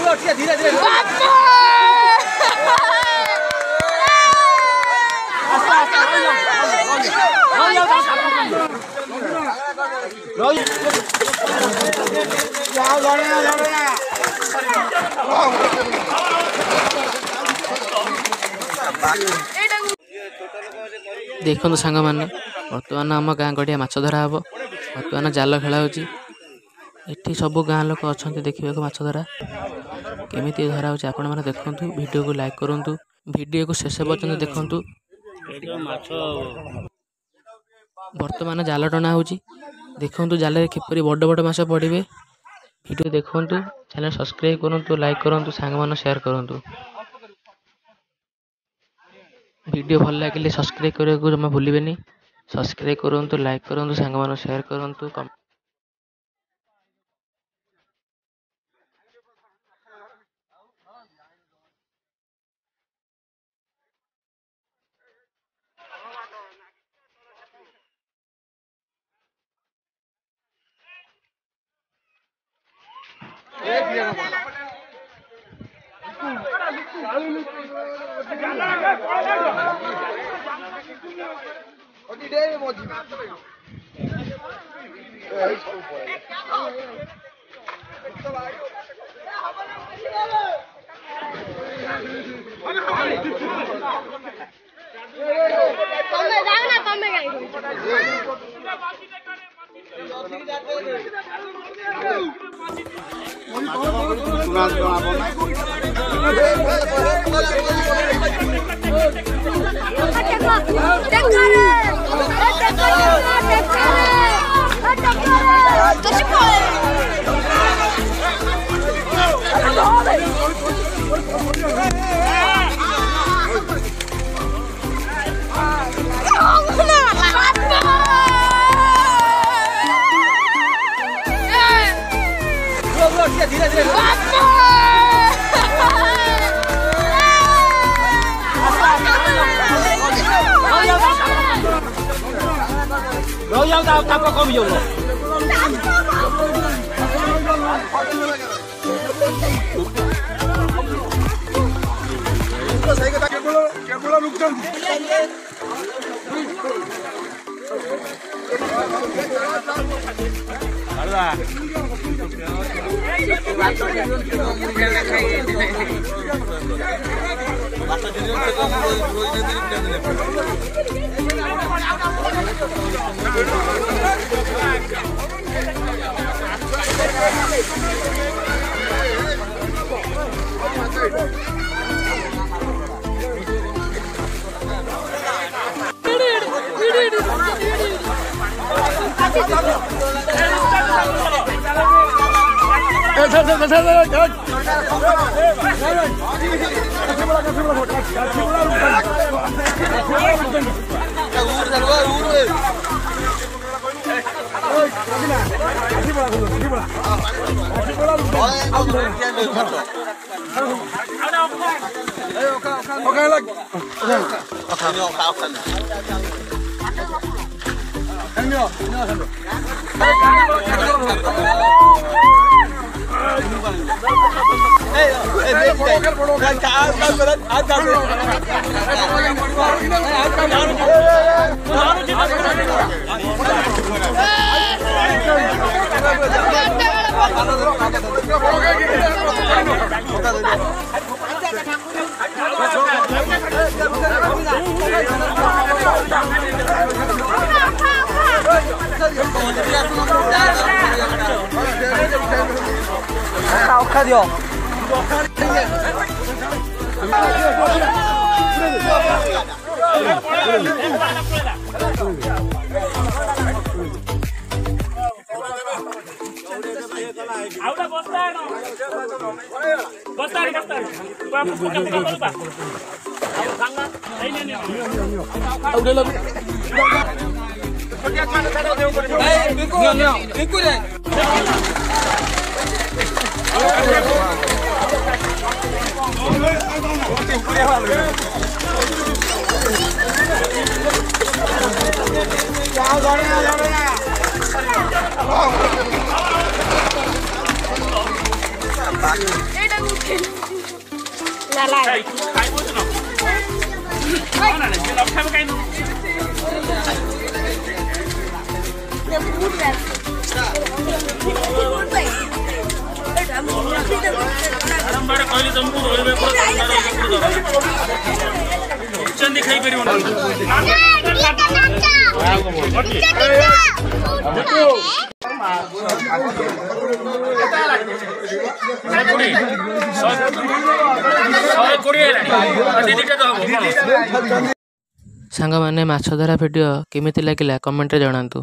धीरे धीरे देखो सांग मैंने बर्तमान आम गाँ गड़िया माछ धरा हम बर्तमान जाल खेला होती सब गाँ लोक अच्छा देखा माछ धरा केमी धरा हो आपण मैंने देखु वीडियो को लाइक करूँ वीडियो को शेष पर्यटन देखु बर्तमान जाल टना हो देखु जाल किपरि बड़ बड़ माछ पड़े वीडियो देखु चैनल सब्सक्राइब करूँ लाइक करूँ सांग मान शेयर करूँ वीडियो भल लगे सब्सक्राइब करने को जमा भूलिए सब्सक्राइब करूँ लाइक करूँ सांग मान शेयर करूँ। कहली तुमको दिखाई सांग माने माछ धरा वीडियो केमिति लागिला कमेंट रे जणांतु।